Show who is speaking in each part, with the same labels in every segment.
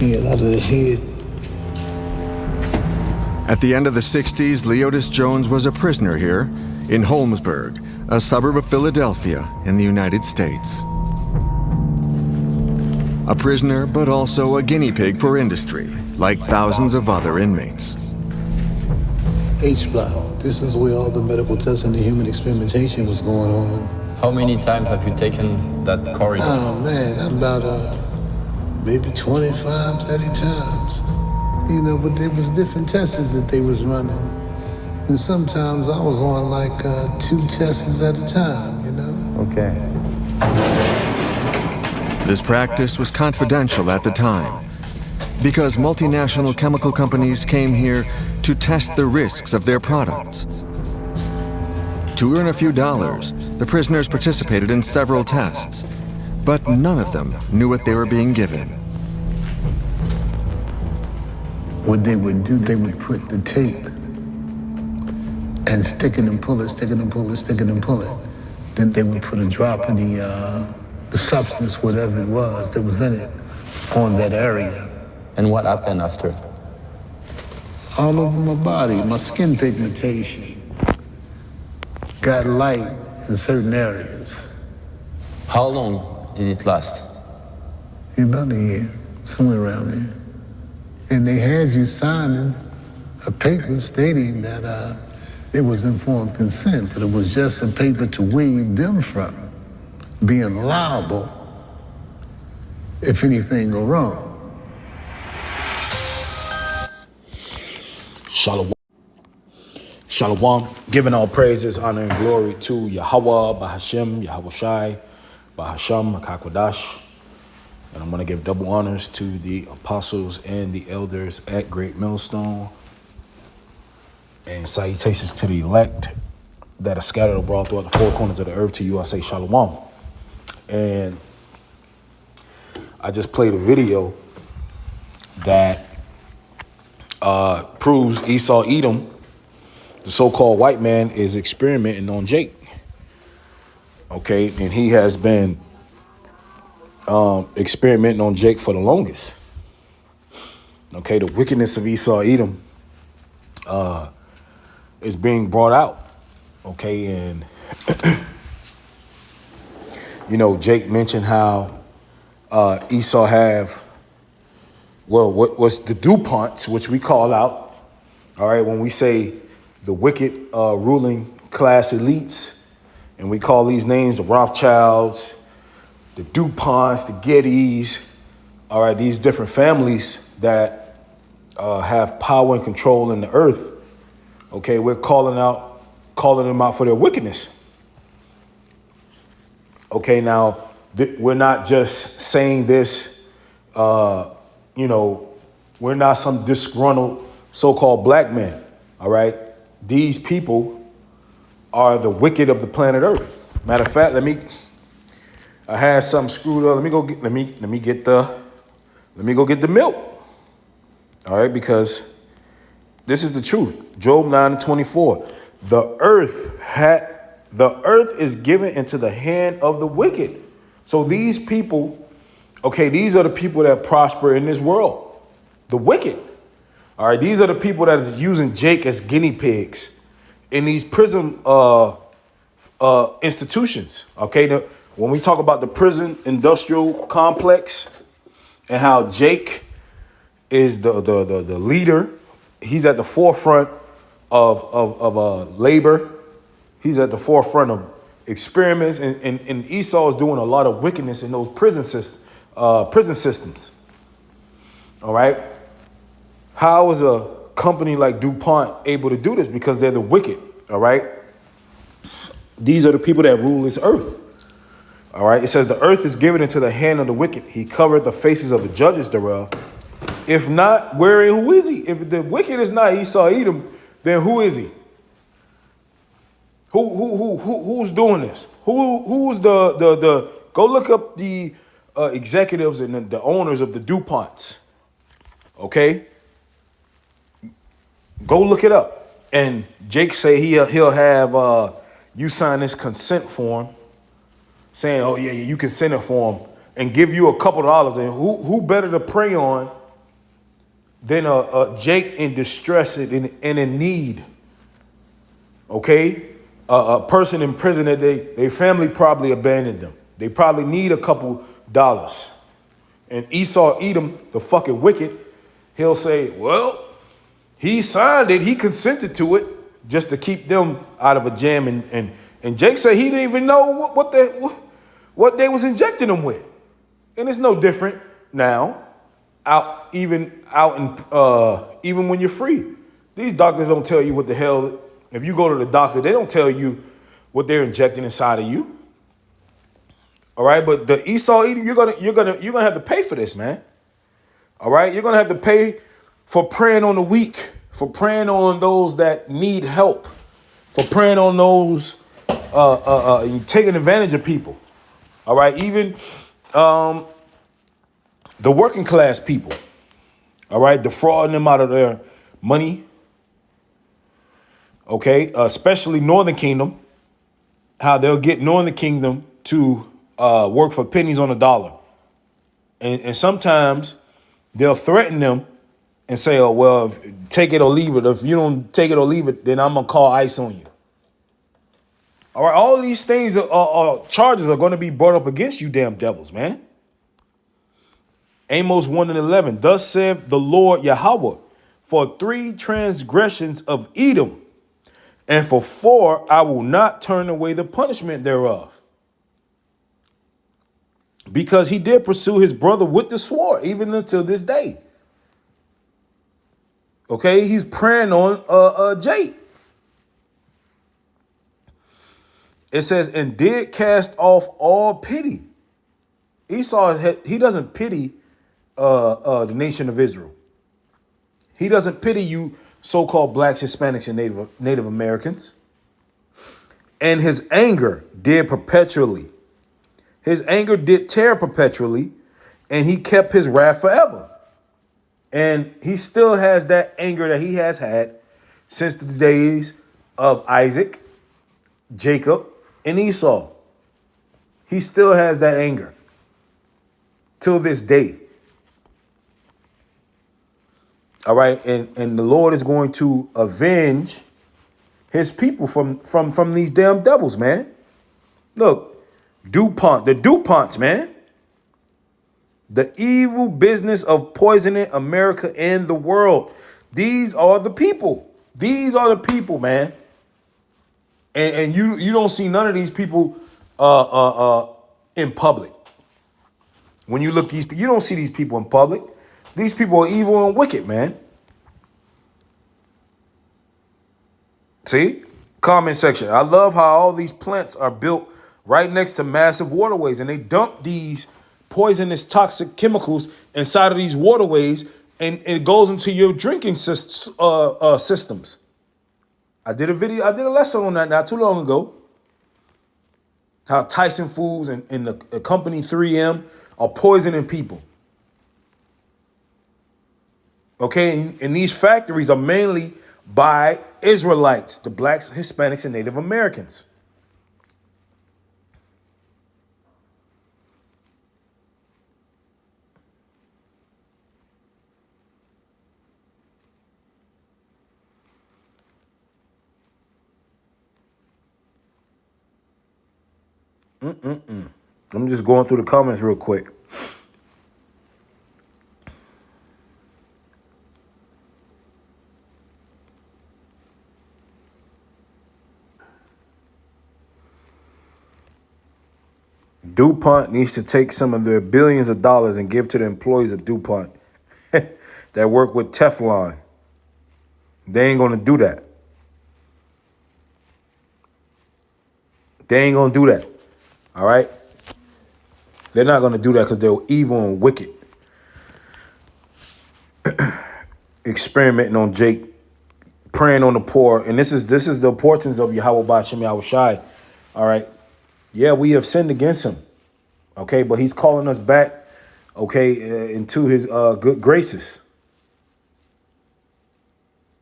Speaker 1: Head out of the head.
Speaker 2: At the end of the 60s, Leotis Jones was a prisoner here in Holmesburg, a suburb of Philadelphia in the United States. A prisoner, but also a guinea pig for industry, like thousands of other inmates.
Speaker 1: H-block. This is where all the medical testing and human experimentation was going on.
Speaker 3: How many times have you taken that corridor?
Speaker 1: Oh man, about maybe 25, 30 times. You know, but there was different tests that they was running. And sometimes I was on like 2 tests at a time, you know?
Speaker 3: Okay.
Speaker 2: This practice was confidential at the time because multinational chemical companies came here to test the risks of their products. To earn a few dollars, the prisoners participated in several tests, but none of them knew what they were being given.
Speaker 1: What they would do, they would put the tape and stick it and pull it, stick it and pull it, stick it and pull it. Then they would put a drop of the substance, whatever it was that was in it, on that area.
Speaker 3: And what happened after?
Speaker 1: All over my body, my skin pigmentation got light in certain areas.
Speaker 3: How long did it last?
Speaker 1: About a year, somewhere around there. And they had you signing a paper stating that it was informed consent, but it was just a paper to waive them from being liable if anything go wrong.
Speaker 4: Shalom. Shalom. Giving all praises, honor, and glory to Yahweh, Bahashem, Yahweh Shai, Bahasham, Hakakwadash. And I'm going to give double honors to the apostles and the elders at Great Millstone. And salutations to the elect that are scattered abroad throughout the 4 corners of the earth. To you, I say shalom. And I just played a video that proves Esau Edom, the so-called white man, is experimenting on Jake. Okay, and he has been experimenting on Jake for the longest. Okay, the wickedness of Esau Edom is being brought out. Okay, and you know, Jake mentioned how Esau have, well, what was the DuPonts, which we call out, all right, when we say the wicked ruling class elites, and we call these names the Rothschilds, the DuPonts, the Gettys, all right, these different families that have power and control in the earth. Okay, we're calling them out for their wickedness. Okay, now we're not just saying this, you know, we're not some disgruntled so-called black men. All right, these people are the wicked of the planet Earth. Matter of fact, I had something screwed up. Let me go get the milk. All right, because this is the truth. Job 9:24. The earth is given into the hand of the wicked. So these people, okay, these are the people that prosper in this world. The wicked. All right, these are the people that is using Jake as guinea pigs in these prison institutions. Okay, when we talk about the prison industrial complex and how Jake is the leader, he's at the forefront of labor. He's at the forefront of experiments, and Esau is doing a lot of wickedness in those prison systems. All right. How is a company like DuPont able to do this? Because they're the wicked. All right. These are the people that rule this earth. All right. It says the earth is given into the hand of the wicked. He covered the faces of the judges thereof. If not, who is he? If the wicked is not Esau Edom, then who is he? Who's doing this? Who's the go look up the executives and the owners of the DuPonts. Okay? Go look it up. And Jake say he'll have you sign this consent form saying, oh yeah, you consented for him, and give you a couple $, and who better to prey on Then Jake in distress and in need. Okay, a person in prison that their family probably abandoned them. They probably need a couple dollars. And Esau Edom, the fucking wicked, he'll say, well, he signed it, he consented to it, just to keep them out of a jam. And Jake said he didn't even know what they was injecting them with. And it's no different now, even when you're free. These doctors don't tell you what the hell. If you go to the doctor, they don't tell you what they're injecting inside of you. All right, but the Esau Edom, you're gonna have to pay for this, man. All right, you're gonna have to pay for preying on the weak, for preying on those that need help, for preying on those taking advantage of people. All right, even the working class people. All right, defrauding them out of their money. Okay, especially Northern Kingdom, how they'll get Northern Kingdom to work for pennies on a dollar. And sometimes they'll threaten them and say, oh, well, take it or leave it. If you don't take it or leave it, then I'm going to call ICE on you. All right, all these things, charges are going to be brought up against you damn devils, man. Amos 1:11, thus saith the Lord Yahweh, for 3 transgressions of Edom, and for 4 I will not turn away the punishment thereof. Because he did pursue his brother with the sword, even until this day. Okay, he's preying on Jake. It says, and did cast off all pity. Esau, he doesn't pity the nation of Israel. He doesn't pity you so-called blacks, Hispanics, and Native Americans. And his anger did perpetually. His anger did tear perpetually, and he kept his wrath forever. And he still has that anger that he has had since the days of Isaac, Jacob, and Esau. He still has that anger till this day. All right, and the Lord is going to avenge his people from these damn devils, man. Look, DuPont, the DuPonts, man. The evil business of poisoning America and the world. These are the people. These are the people, man. And you don't see none of these people in public. When you look you don't see these people in public. These people are evil and wicked, man. See? Comment section. I love how all these plants are built right next to massive waterways, and they dump these poisonous toxic chemicals inside of these waterways, and it goes into your drinking systems. I did a lesson on that not too long ago. How Tyson Foods and the company 3M are poisoning people. Okay, and these factories are mainly by Israelites, the blacks, Hispanics, and Native Americans. I'm just going through the comments real quick. DuPont needs to take some of their billions of dollars and give to the employees of DuPont that work with Teflon. They ain't going to do that. They ain't going to do that. All right? They're not going to do that because they're evil and wicked. Experimenting on Jake, preying on the poor. And this is the importance of Yahweh Ba'Shem Yahweh Shai. All right? Yeah, we have sinned against him. Okay, but he's calling us back, okay, into his good graces.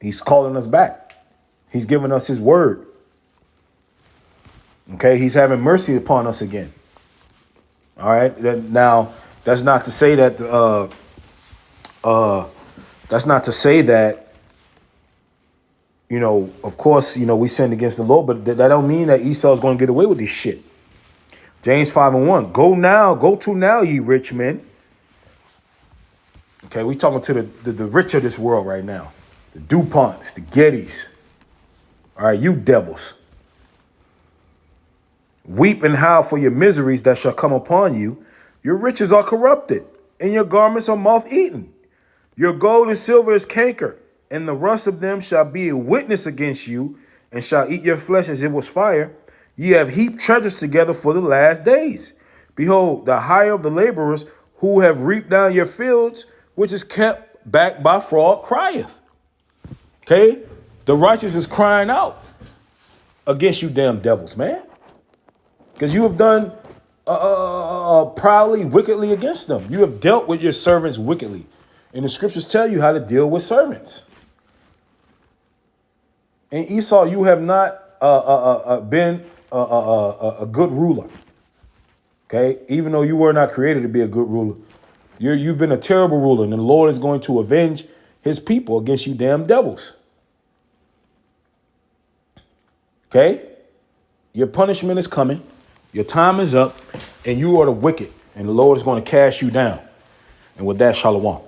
Speaker 4: He's calling us back. He's giving us his word. Okay, he's having mercy upon us again. All right, now that's not to say that That's not to say that, of course, we sinned against the Lord, but that don't mean that Esau is going to get away with this shit. James 5:1. Go to now, ye rich men. Okay, we talking to the rich of this world right now. The DuPonts, the Gettys. All right, you devils. Weep and howl for your miseries that shall come upon you. Your riches are corrupted, and your garments are moth-eaten. Your gold and silver is canker, and the rust of them shall be a witness against you, and shall eat your flesh as it was fire. Ye have heaped treasures together for the last days. Behold, the hire of the laborers who have reaped down your fields, which is kept back by fraud, crieth. Okay? The righteous is crying out against you damn devils, man. Because you have done proudly, wickedly against them. You have dealt with your servants wickedly. And the scriptures tell you how to deal with servants. And Esau, you have not been a good ruler. Okay? Even though you were not created to be a good ruler. You've been a terrible ruler. And the Lord is going to avenge his people against you damn devils. Okay? Your punishment is coming. Your time is up. And you are the wicked. And the Lord is going to cast you down. And with that, shalom.